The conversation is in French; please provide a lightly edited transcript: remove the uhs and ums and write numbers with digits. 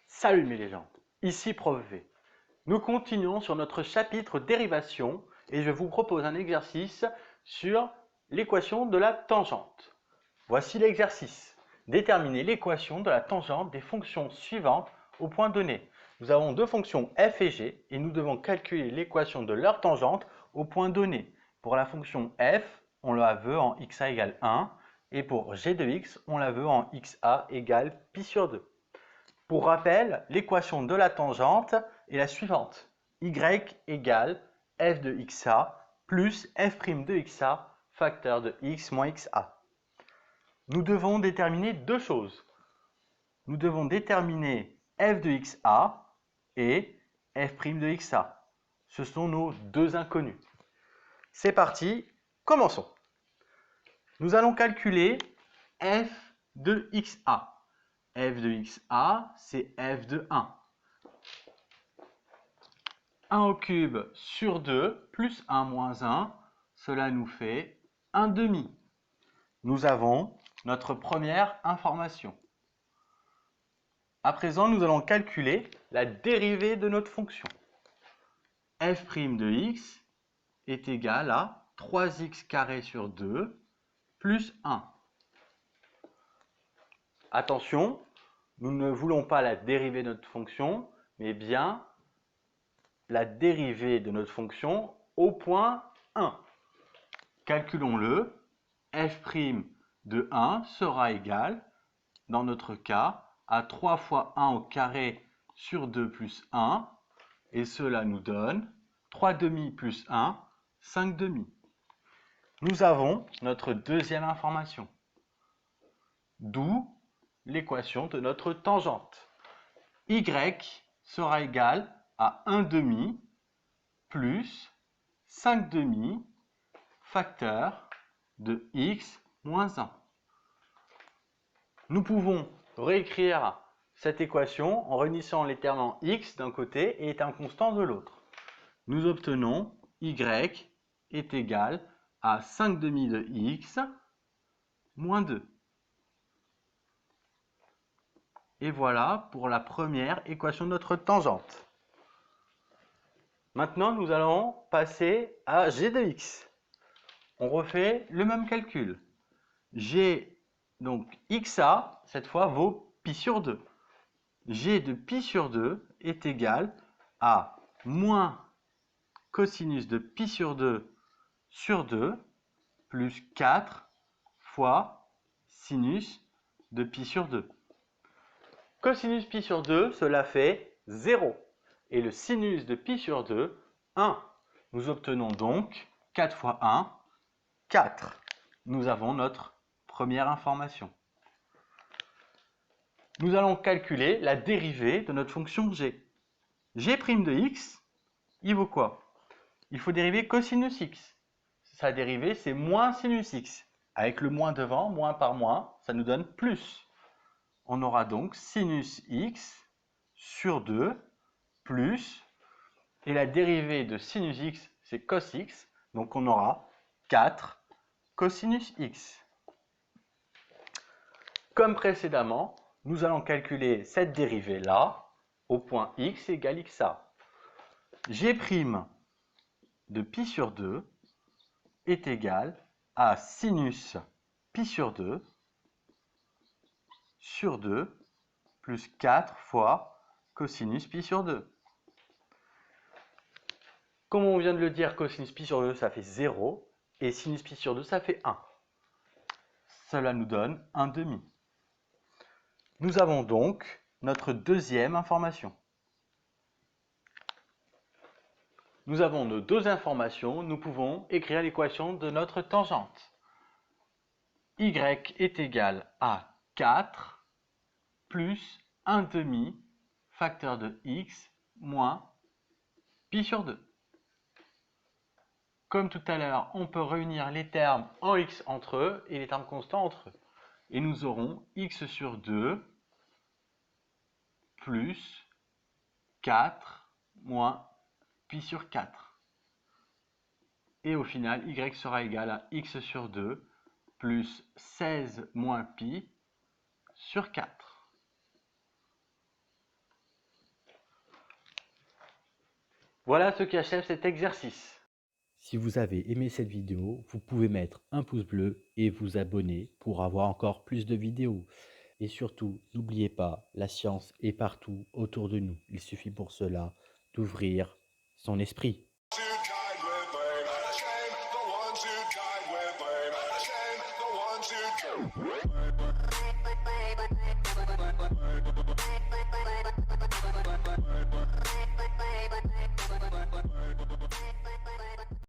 Salut mes légendes, ici Prof V. Nous continuons sur notre chapitre dérivation et je vous propose un exercice sur l'équation de la tangente. Voici l'exercice. Déterminer l'équation de la tangente des fonctions suivantes au point donné. Nous avons deux fonctions f et g et nous devons calculer l'équation de leur tangente au point donné. Pour la fonction f, on la veut en xa égale 1 et pour g de x, on la veut en xa égale pi sur 2. Pour rappel, l'équation de la tangente est la suivante. Y égale f de xa plus f' de xa facteur de x moins xa. Nous devons déterminer deux choses. Nous devons déterminer f de xa et f' de xa. Ce sont nos deux inconnus. C'est parti, commençons. Nous allons calculer f de xa. f de xa, c'est f de 1. 1 au cube sur 2 plus 1 moins 1, cela nous fait 1 demi. Nous avons notre première information. À présent, nous allons calculer la dérivée de notre fonction. f' de x est égal à 3x carré sur 2 plus 1. Attention, nous ne voulons pas la dérivée de notre fonction, mais bien la dérivée de notre fonction au point 1. Calculons-le. f' de 1 sera égal, dans notre cas, à 3 fois 1 au carré sur 2 plus 1, et cela nous donne 3 demi plus 1, 5 demi. Nous avons notre deuxième information, d'où l'équation de notre tangente. Y sera égal à 1 demi plus 5 demi facteur de x moins 1. Nous pouvons réécrire cette équation en réunissant les termes en x d'un côté et étant constant de l'autre. Nous obtenons y est égal à 5 demi de x moins 2. Et voilà pour la première équation de notre tangente. Maintenant, nous allons passer à g de x. On refait le même calcul. G, donc xa, cette fois, vaut pi sur 2. G de pi sur 2 est égal à moins cosinus de pi sur 2 plus 4 fois sinus de pi sur 2. Cosinus pi sur 2, cela fait 0. Et le sinus de pi sur 2, 1. Nous obtenons donc 4 fois 1, 4. Nous avons notre première information. Nous allons calculer la dérivée de notre fonction g. G' de x, il vaut quoi? Il faut dériver cosinus x. Sa dérivée, c'est moins sinus x. Avec le moins devant, moins par moins, ça nous donne plus. On aura donc sinus x sur 2 plus, et la dérivée de sinus x, c'est cos x, donc on aura 4 cosinus x. Comme précédemment, nous allons calculer cette dérivée-là au point x égale xa. G' de pi sur 2 est égal à sinus pi sur 2 plus 4 fois cosinus pi sur 2. Comme on vient de le dire, cosinus pi sur 2, ça fait 0, et sinus pi sur 2, ça fait 1. Cela nous donne 1 demi. Nous avons donc notre deuxième information. Nous avons nos deux informations, nous pouvons écrire l'équation de notre tangente. Y est égal à 4 plus 1 demi facteur de x moins pi sur 2. Comme tout à l'heure, on peut réunir les termes en x entre eux et les termes constants entre eux. Et nous aurons x sur 2 plus 4 moins pi sur 4. Et au final, y sera égal à x sur 2 plus 16 moins pi sur 4. Voilà ce qui achève cet exercice. Si vous avez aimé cette vidéo, vous pouvez mettre un pouce bleu et vous abonner pour avoir encore plus de vidéos. Et surtout, n'oubliez pas, la science est partout autour de nous. Il suffit pour cela d'ouvrir son esprit.